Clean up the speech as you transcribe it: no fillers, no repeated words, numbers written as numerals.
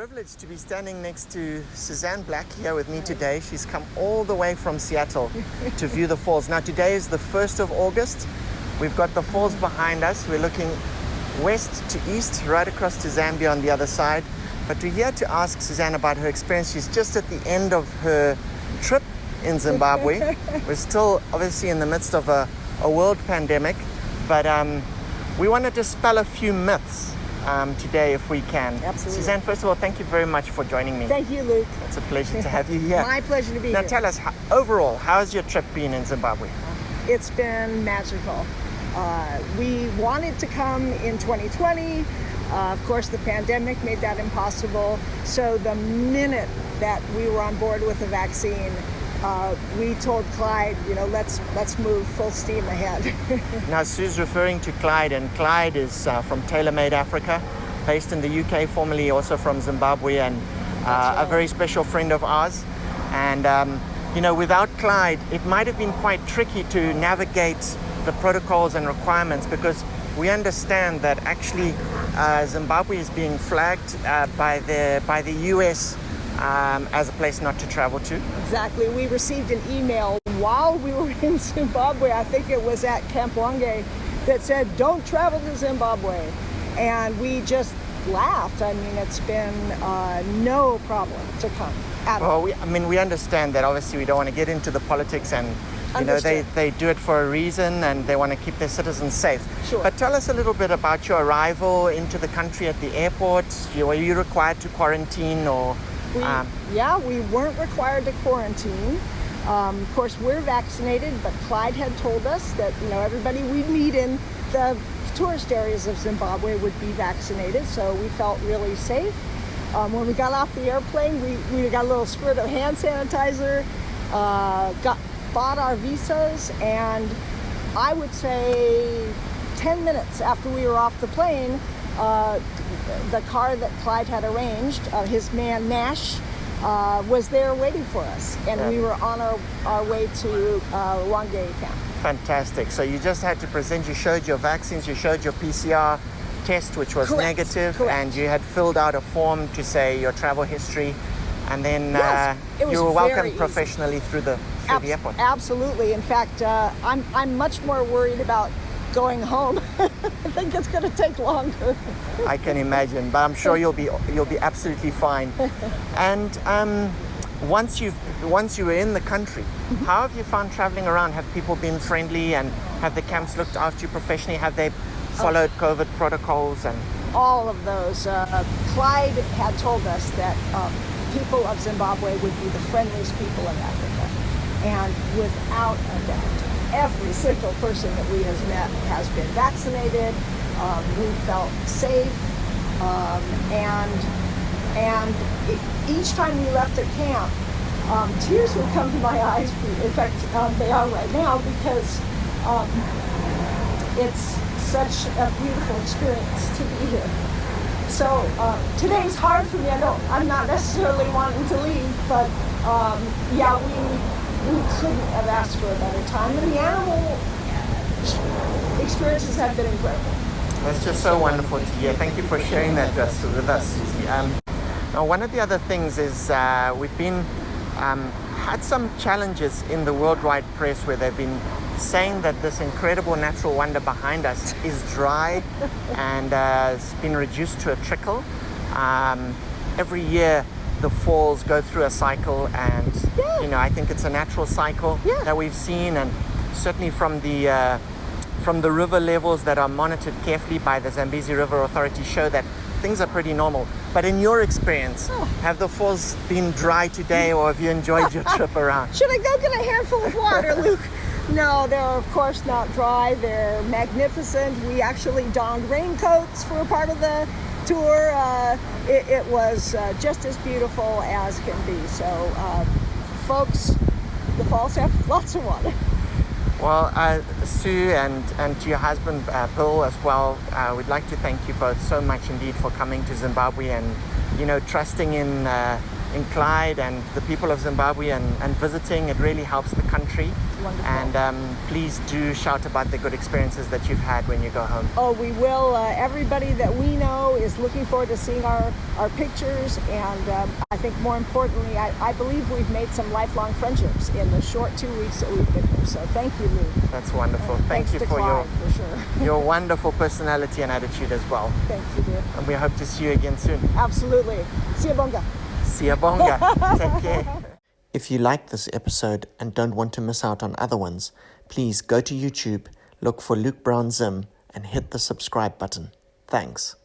privileged to be standing next to Suzanne Black here with me today. She's come all the way from Seattle to view the falls. Now today is the 1st of August. We've got the falls behind us. We're looking west to east, right across to Zambia on the other side. But we're here to ask Suzanne about her experience. She's just at the end of her trip in Zimbabwe. We're still obviously in the midst of a world pandemic, but we want to dispel a few myths today if we can. Absolutely. Suzanne, first of all, thank you very much for joining me. Thank you, Luke. It's a pleasure to have you here. My pleasure to be now here. Tell us, overall, how has your trip been in Zimbabwe? It's been magical. We wanted to come in 2020. Of course, the pandemic made that impossible. So the minute that we were on board with the vaccine, we told Clyde, let's move full steam ahead. Now, Sue's referring to Clyde, and Clyde is from TaylorMade Africa, based in the UK, formerly also from Zimbabwe, and right. a very special friend of ours. And, without Clyde, it might have been quite tricky to navigate the protocols and requirements, because we understand that actually Zimbabwe is being flagged by the US as a place not to travel to. Exactly. We received an email while we were in Zimbabwe, I think it was at Camp Wange, that said, don't travel to Zimbabwe. And we just laughed. I mean, it's been no problem to come at all. Well, we understand that obviously we don't want to get into the politics, and they do it for a reason, and they want to keep their citizens safe. Sure. But tell us a little bit about your arrival into the country at the airport. Were you required to quarantine or... We weren't required to quarantine. Of course, we're vaccinated, but Clyde had told us that, everybody we meet in the tourist areas of Zimbabwe would be vaccinated, so we felt really safe. When we got off the airplane, we got a little squirt of hand sanitizer, bought our visas, and I would say 10 minutes after we were off the plane, the car that Clyde had arranged, his man Nash, was there waiting for us, and we were on our way to Wange camp. Fantastic. So you just had to present, you showed your vaccines, you showed your PCR test, which was negative, and you had filled out a form to say your travel history, and then you were welcomed professionally through the airport. Absolutely. In fact, I'm much more worried about going home. I think it's going to take longer. I can imagine, but I'm sure you'll be absolutely fine. And once you were in the country, how have you found traveling around? Have people been friendly, and have the camps looked after you professionally? Have they followed COVID protocols? And all of those. Clyde had told us that people of Zimbabwe would be the friendliest people in Africa, and without a doubt, every single person that we have met has been vaccinated. We felt safe, and each time we left a camp, tears would come to my eyes. In fact, they are right now, because it's such a beautiful experience to be here. So today's hard for me. I'm not necessarily wanting to leave, but we couldn't have asked for a better time, and the animal experiences have been incredible. That's just so wonderful to hear. Thank you for sharing that with us, Susie. Now, one of the other things is we've been had some challenges in the worldwide press where they've been saying that this incredible natural wonder behind us is dry and it's been reduced to a trickle. Every year the falls go through a cycle, and I think it's a natural cycle that we've seen, and certainly from the river levels that are monitored carefully by the Zambezi River Authority show that things are pretty normal. But in your experience, have the falls been dry today, or have you enjoyed your trip around? Should I go get a handful of water, Luke? No, they're of course not dry. They're magnificent. We actually donned raincoats for a part of the tour. It was just as beautiful as can be. So, folks, the falls have lots of water. Well, Sue and to your husband, Bill, as well, we'd like to thank you both so much indeed for coming to Zimbabwe and, trusting in in Clyde and the people of Zimbabwe and visiting. It really helps the country. Wonderful. And please do shout about the good experiences that you've had when you go home. Oh, we will. Everybody that we know is looking forward to seeing our pictures, and I think more importantly, I believe we've made some lifelong friendships in the short 2 weeks that we've been here. So thank you, Lou. That's wonderful. Thanks Thank you to for Clyde, for sure. your wonderful personality and attitude as well. Thank you, dear. And we hope to see you again soon. Absolutely. Siyabonga. Siyabonga. Take care. If you like this episode and don't want to miss out on other ones, please go to YouTube, look for Luke Brown Zim, and hit the subscribe button. Thanks.